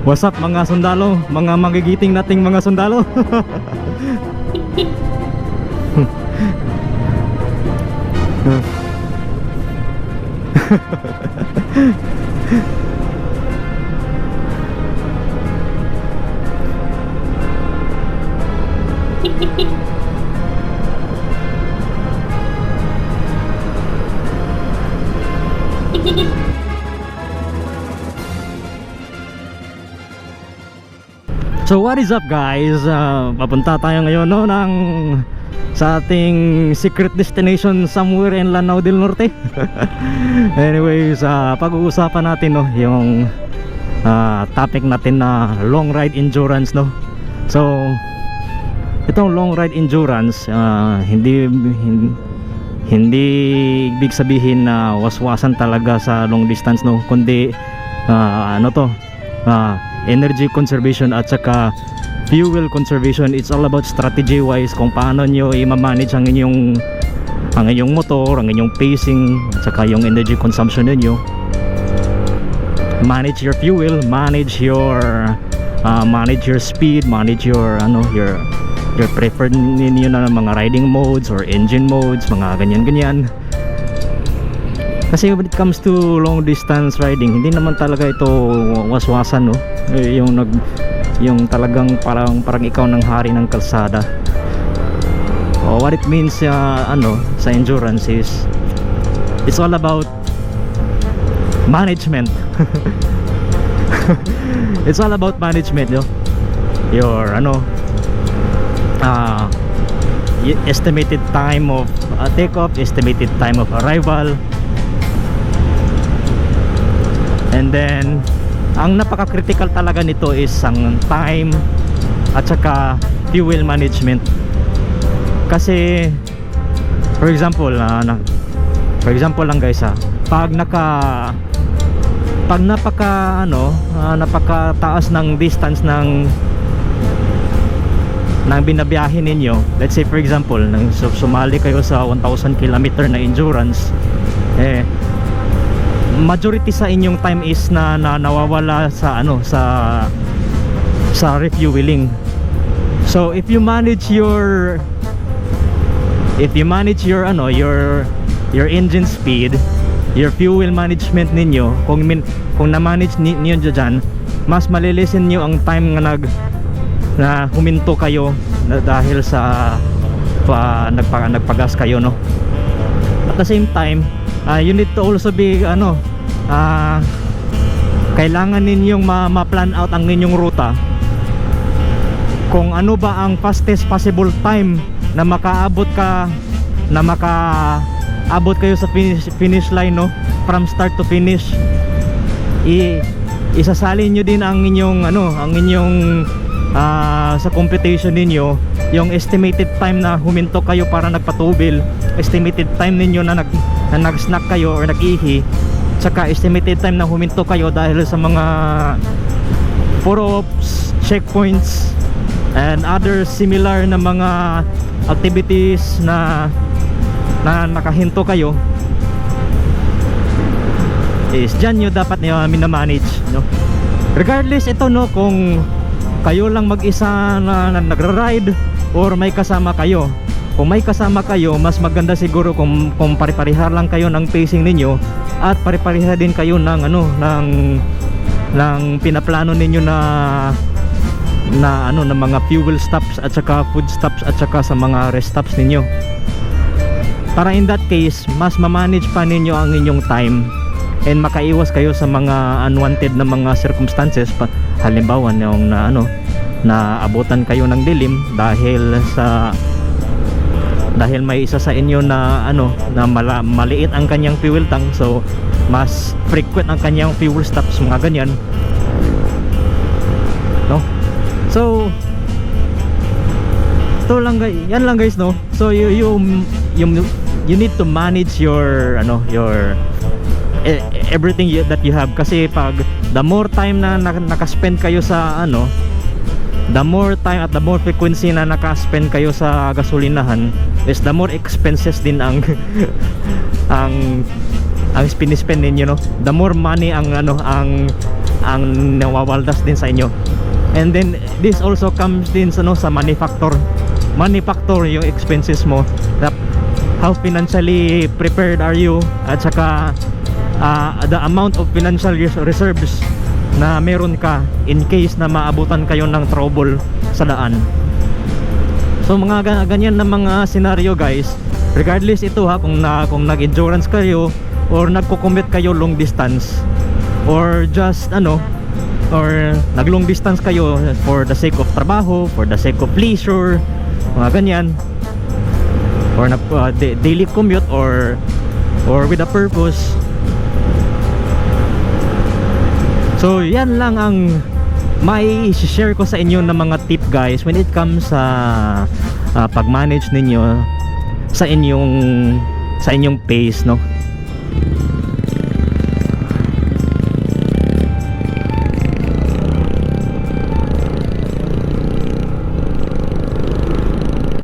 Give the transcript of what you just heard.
What's up mga sundalo, mga magigiting nating mga sundalo. So what is up guys, papunta tayo ngayon no, sa ating secret destination somewhere in Lanao del Norte. Anyways, pag-uusapan natin no, yung topic natin na long ride endurance no. So itong long ride endurance, hindi ibig sabihin na waswasan talaga sa long distance no, kundi ano to, energy conservation at saka fuel conservation. It's all about strategy wise kung paano nyo i-manage ang inyong motor, ang inyong pacing at saka yung energy consumption ninyo. Manage your fuel, manage your speed, manage your preferred ninyo na mga riding modes or engine modes, mga ganyan. Kasi when it comes to long distance riding, hindi naman talaga ito waswasan no. Yung talagang parang ikaw ng hari ng kalsada. What it means sa endurance is it's all about management. It's all about management no. Your estimated time of takeoff, estimated time of arrival. And then ang napaka-critical talaga nito is ang time at saka fuel management. Kasi for example lang guys, pag napakataas ng distance ng binabiyahe ninyo, let's say for example sumali kayo sa 1,000 km na endurance, majority sa inyong time is na nawawala sa refueling. So if you manage your engine speed, your fuel management ninyo, kung na-manage niyo dyan, mas malilesen niyo ang time na huminto kayo dahil sa nagpagas kayo no. At the same time, you need to also be kailangan ninyong ma-plan out ang ninyong ruta, kung ano ba ang fastest possible time na makaabot kayo sa finish line no, from start to finish. Isasalin nyo din ang inyong sa computation ninyo yung estimated time na huminto kayo para nagpatubil, estimated time ninyo na nag-snack kayo or nag-ihi, saka estimated time na huminto kayo dahil sa mga puro-ops, checkpoints and other similar na mga activities na nakahinto kayo. Is dyan nyo dapat minamanage no? Regardless ito no, kung kayo lang mag-isa na nagra-ride or may kasama kayo. Kung may kasama kayo, mas maganda siguro kung pare-pareha lang kayo ng pacing ninyo at pare-pareha din kayo ng pinaplano ninyo na mga fuel stops at saka food stops at saka sa mga rest stops ninyo. Para in that case, mas ma-manage pa ninyo ang inyong time and makaiwas kayo sa mga unwanted na mga circumstances. Halimbawa yung na abutan kayo ng dilim dahil may isa sa inyo na maliit ang kanyang fuel tank, so mas frequent ang kanyang fuel stops, mga ganyan no. So yan lang guys no. So you need to manage your everything that you have, kasi pag the more time na nakaspend kayo sa the more time at the more frequency na naka-spend kayo sa gasolinahan is the more expenses din ang spend ninyo, no, the more money ang ang nawawaldas din sa inyo. And then this also comes din sa sa money factor yung expenses mo, that how financially prepared are you, at saka the amount of financial reserves na meron ka in case na maabutan kayo ng trouble sa daan. So mga ganyan na mga scenario guys, regardless ito kung nag-endurance kayo or nagko-commute kayo long distance, or just or nag-long distance kayo for the sake of trabaho, for the sake of leisure, mga ganyan, or daily commute, or with a purpose. So yan lang ang may share ko sa inyo na mga tip guys when it comes sa pag-manage ninyo sa inyong pace, no,